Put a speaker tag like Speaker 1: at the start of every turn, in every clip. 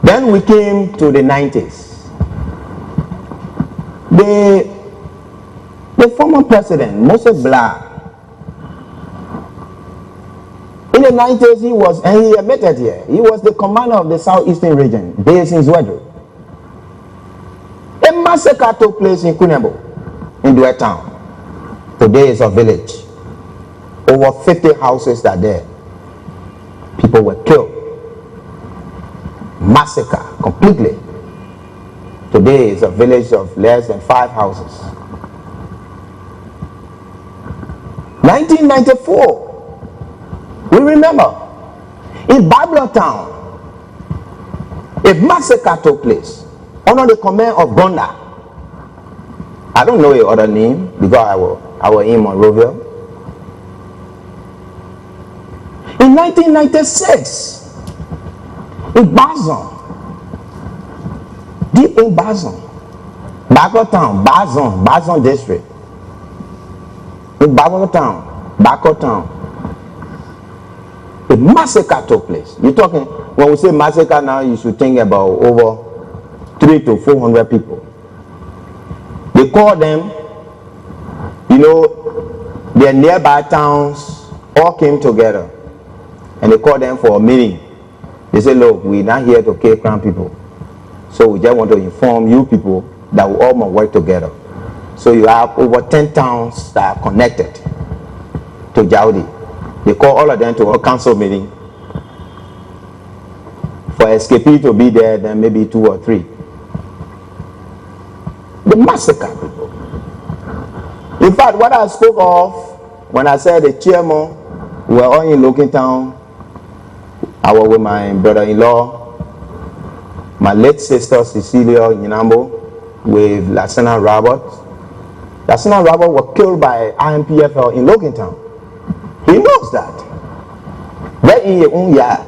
Speaker 1: Then we came to the 90s. The former president, Moses Blah, in the 90s he was, and he admitted here, he was the commander of the southeastern region, based in Zwedru. A massacre took place in Konneh, in Due town. Today is a village. Over 50 houses are there. People were killed. Massacre, completely. Today is a village of less than 5 houses. 1994, we remember, in Babylon town, a massacre took place under the command of Konneh. I don't know your other name because I was in Monrovia. In 1996, in Bazan, deep in Bazan, Bako town, Bazan district, in Bako town, a massacre took place. You're talking, when we say massacre now, you should think about over 300 to 400 people. They call them, you know, their nearby towns all came together and they called them for a meeting. They said, look, we're not here to kill crown people. So we just want to inform you people that we all must work together. So you have over 10 towns that are connected to Jaudi. They call all of them to a council meeting. For escapee to be there, then maybe 2 or 3. The massacre people. In fact, what I spoke of when I said the chairman, we were all in Loking Town. I was with my brother-in-law, my late sister Cecilia Yinambo, with Lieutenant Robert. Lieutenant Robert was killed by INPFL in Loking Town. He knows that. Right in your own yard,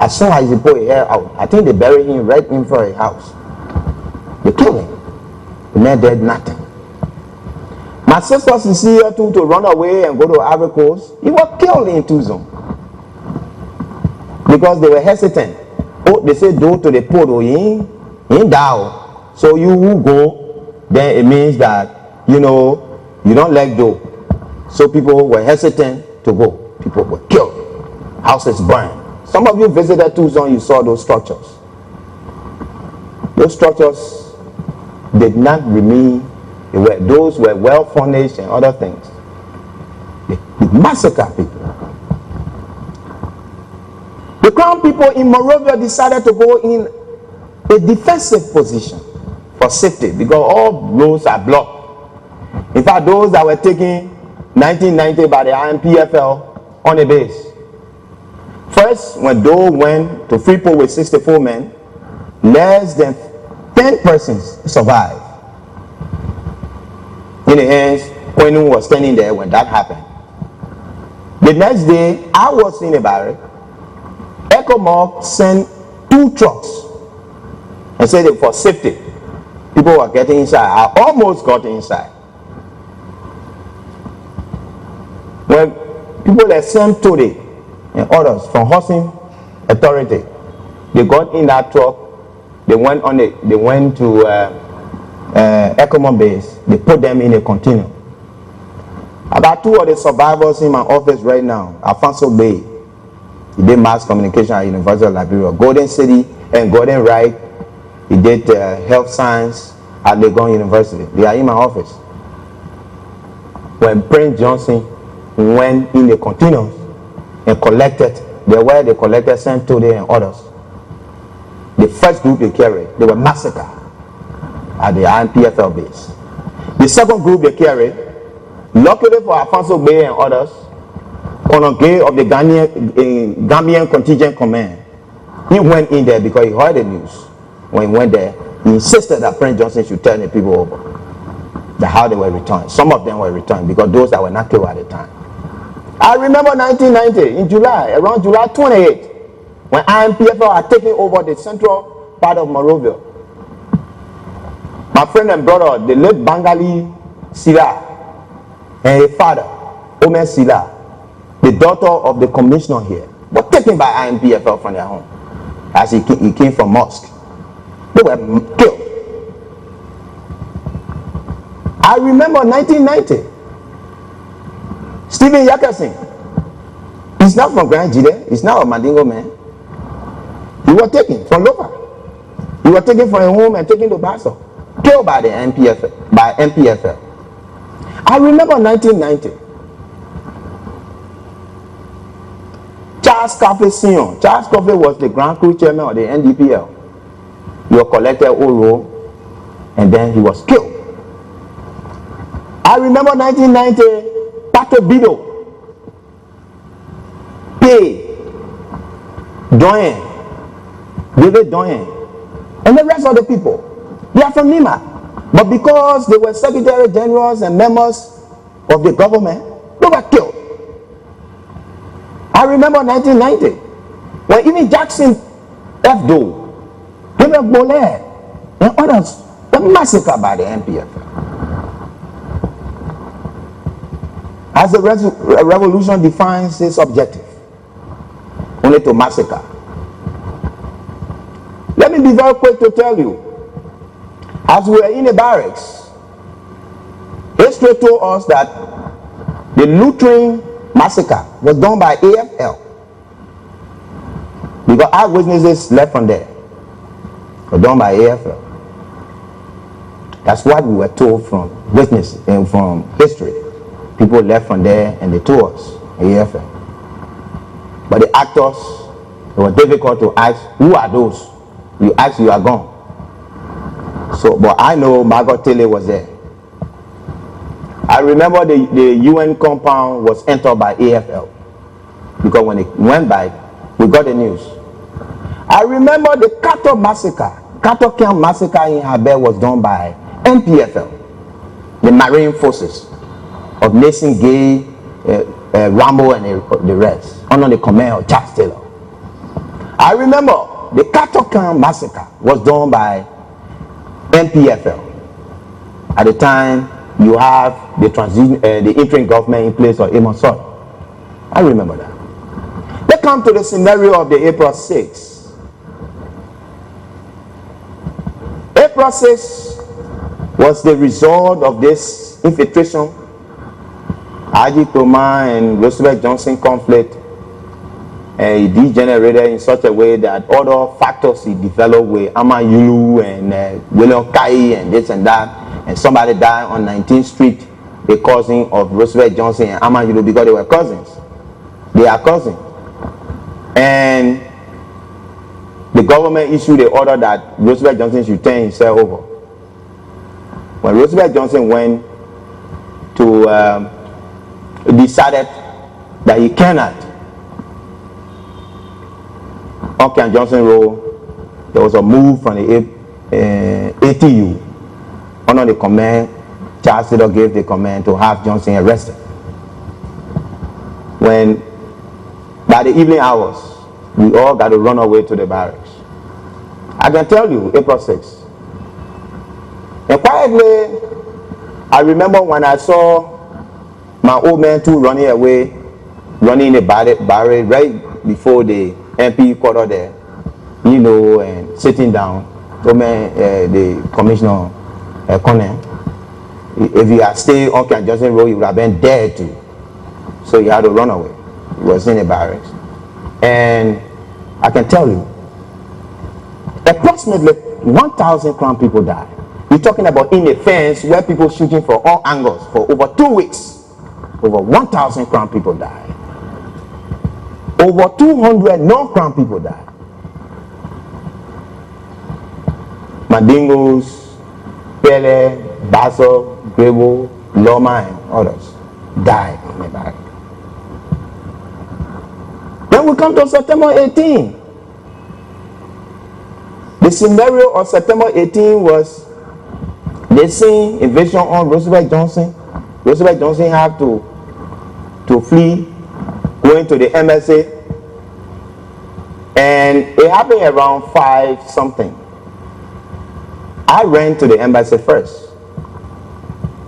Speaker 1: as soon as he put his hair out, I think they buried him right in front of his house. They killed him. The man did nothing. My sister Cecilia too, to run away and go to Ivory Coast, he was killed in Tuzon. Because they were hesitant. Oh, they said go to the port, oh, in down. So you who go, then it means that, you know, you don't let go. So people were hesitant to go. People were killed. Houses burned. Some of you visited Tuzon, you saw those structures. Those structures did not remain. Those were well furnished and other things. They massacre people. The crown people in Monrovia decided to go in a defensive position for safety because all roads are blocked. In fact, those that were taken 1990 by the INPFL on a base. First, when Doe went to Freeport with 64 men, less than 10 persons survived. In the hands, Konneh was standing there when that happened. The next day, I was in a barrack. ECOMog sent 2 trucks and said that for safety, people were getting inside. I almost got inside. When people that sent Today and others from Housing Authority, they got in that truck, they went on it, they went to ECOMog base, they put them in a container. About 2 of the survivors in my office right now, Alfonso Bay, he did mass communication at University of Liberia, Golden City and Golden Right, he did health science at Legon University. They are in my office. When Prince Johnson went in the containers and collected, they collected Saint Today and others. The first group they carried, they were massacred at the INPFL base. The second group they carried, luckily for Alfonso Bay and others, Konneh of the Gambian Contingent Command, he went in there because he heard the news. When he went there, he insisted that Prince Johnson should turn the people over, that how they were returned. Some of them were returned because those that were not killed at the time. I remember 1990, in July, around July 28, when INPFL had taken over the central part of Monrovia. My friend and brother, the late Bangali Sila, and his father, Omer Sila, the daughter of the commissioner here, were taken by INPFL from their home. as he came from mosque. They were killed. I remember 1990. Stephen Yakerson. He's not from Grand Jide. He's not a Mandingo man. He was taken from Lopa. He was taken from a home and taken to Basel. Killed by the NPFL. I remember 1990. Charles Coffey Sr. Charles Coffey was the Grand Crew Chairman of the NDPL. He was collected Oro and then he was killed. I remember 1990, Pato Bido, P. Doyen, David Doyen, and the rest of the people. They are from Lima. But because they were secretary generals and members of the government, they were killed. I remember 1990, when even Jackson F. Doe, David Bolet, and others were massacred by the NPFL. As the revolution defines its objective, only to massacre. Let me be very quick to tell you, as we were in the barracks, history told us that the Lutheran massacre was done by AFL. Because eyewitnesses left from there were done by AFL. That's what we were told from witness and from history. People left from there and they told us AFL. But the actors, it was difficult to ask, who are those? You ask, you are gone. So, but I know Margot Taylor was there. I remember the UN compound was entered by AFL. Because when it went by, we got the news. I remember the cattle massacre, cattle camp massacre in Habe was done by NPFL, the Marine Forces of Nathan Gay, Rambo and the rest, under the command of Charles Taylor. I remember the cattle camp massacre was done by NPFL. At the time, you have the interim government in place of Amos Soy. I remember that. They come to the scenario of the April 6th. April 6th was the result of this infiltration, Haji Kroma and Roosevelt Johnson conflict. It degenerated in such a way that other factors he developed with Amayulu and William Kai and this and that. And somebody died on 19th Street, a cousin of Roosevelt Johnson and Amayulu, because they were cousins. They are cousins. And the government issued the order that Roosevelt Johnson should turn himself over. When Roosevelt Johnson went to decided that he cannot, Uncle Johnson Road, there was a move from the ATU under the command. Charles Taylor gave the command to have Johnson arrested. When by the evening hours, we all got to run away to the barracks. I can tell you, April 6th. And quietly, I remember when I saw my old man too running away, running in the barracks right before the MP quarter there, you know, and sitting down. Old man, the commissioner, Konneh, if he had stayed on Camp Johnson Road, he would have been dead too. So he had to run away. He was in the barracks. And I can tell you, approximately 1,000 Crown people died. We're talking about in a fence where people shooting from all angles for over 2 weeks. Over 1,000 Crown people died. Over 200 non-Crown people died. Mandingos, Pele, Basel, Grebo, Loma, and others died in the barrack. Then we come to September 18. The scenario of September 18 was the same invasion on Roosevelt Johnson. Roosevelt Johnson had to flee, going to the MSA, and it happened around 5 something. I ran to the embassy first.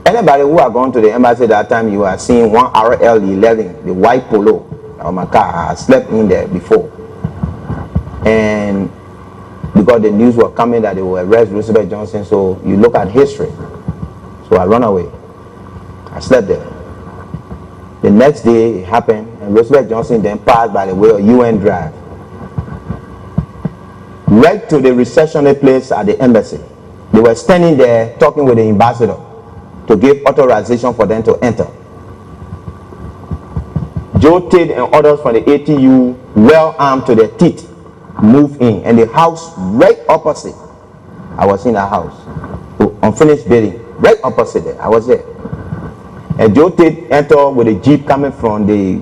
Speaker 1: Anybody who had gone to the embassy that time, you are seeing one RL11, the white polo of my car. I slept in there before. And because the news was coming that they will arrest Roosevelt Johnson. So you look at history. So I run away. I slept there. The next day it happened, and Roosevelt Johnson then passed by the way of UN Drive, right to the reception place at the embassy. They were standing there talking with the ambassador to give authorization for them to enter. Joe Tate and others from the ATU, well armed to their teeth, moved in, and the house right opposite, I was in that house, unfinished building, right opposite there, I was there. And Joe Tate entered with a jeep coming from the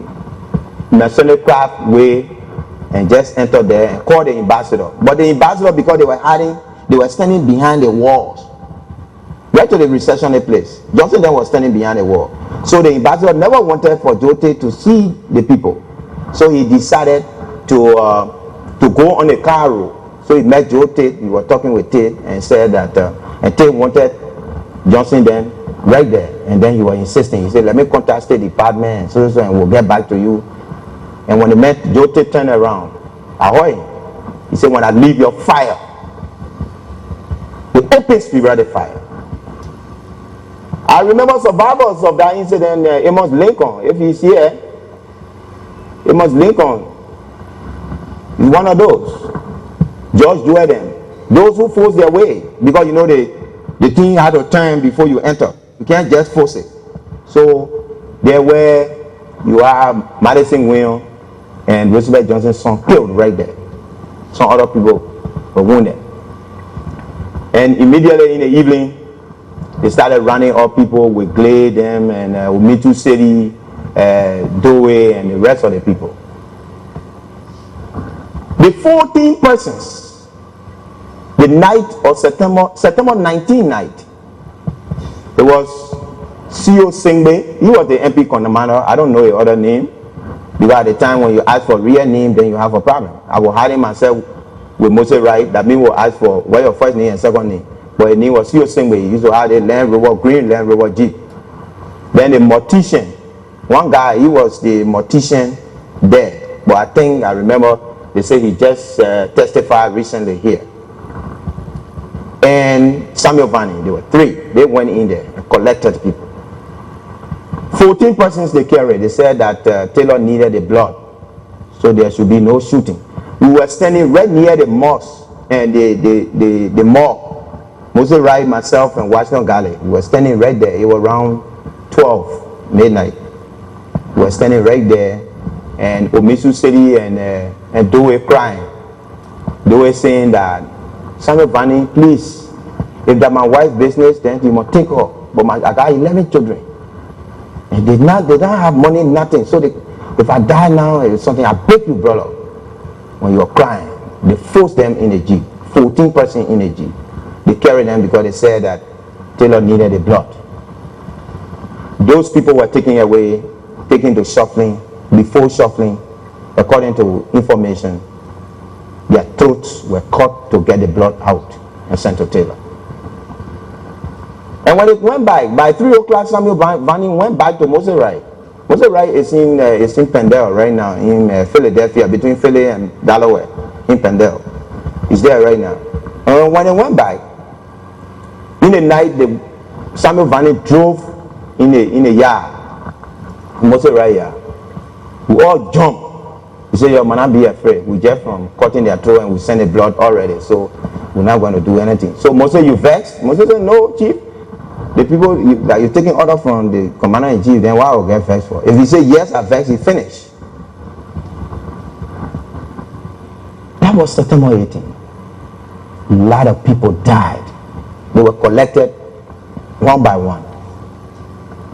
Speaker 1: mercenary craft way and just entered there and called the ambassador. But the ambassador, because they were hiding, they were standing behind the walls, right to the reception place. Johnson then was standing behind the wall. So the ambassador never wanted for Joe Tate to see the people. So he decided to go on a car road. So he met Joe Tate, he was talking with Tate and said that, and Tate wanted Johnson then right there. And then he was insisting, he said, let me contact State Department and and we'll get back to you. And when he met Joe Tate, turned around, ahoy, he said, when I leave your fire, the open spirited fire. I remember survivors of that incident, Amos Lincoln, if he's here. Amos Lincoln is one of those. George Jordan, those who force their way, because you know the thing had to turn before you enter. You can't just force it. So there were, you have Madison Williams and Roosevelt Johnson's son killed right there. Some other people were wounded. And immediately in the evening, they started running up people with Glade, them, and Umitu City, Dewey, and the rest of the people. The 14 persons, the night of September 19 night, there was C.O. Singbe. He was the MP Konneh. I don't know the other name, because at the time when you ask for real name, then you have a problem. I was hiding myself with Moses Wright. That means we'll ask for what your first name and second name. But his name was C.O. Singbe. He used to have a Land Rover, green Land Rover Jeep. Then the mortician, one guy, he was the mortician there. But I think, I remember, they say he just testified recently here. And Samuel Vanning, there were 3. They went in there and collected people. 14 persons they carried. They said that Taylor needed the blood, so there should be no shooting. We were standing right near the mosque and the mall. Moses Wright, myself, and Washington Galley. We were standing right there. It was around 12 midnight. We were standing right there, and Omisu City and Dewey crying. Dewey saying that, Samuel Vanning, please, if that's my wife's business, then you must take her. But I got 11 children. And they don't have money, nothing. So if I die now, it's something, I beg you, brother. When you're crying, they forced them in the jeep. 14 persons in the jeep. They carried them because they said that Taylor needed the blood. Those people were taken away, taken to shuffling. Before shuffling, according to information, their throats were cut to get the blood out and sent to Taylor. And when it went back, by 3 o'clock, Samuel Vanning went back to Moses Wright. Moses Wright is in Pendle right now, in Philadelphia, between Philly and Delaware, in Pendle. He's there right now. And when he went back, in the night, Samuel Vanning drove in the yard, Moses Wright yard. We all jumped. He said, yo, man, don't be afraid. We just from cutting their throat and we send the blood already, so we're not going to do anything. So Moses, you vexed? Moses said, no, chief. The people that you're taking order from the commander-in-chief, then why will get vexed for? If he say yes, I vex, he finished. That was September 18. A lot of people died. They were collected one by one.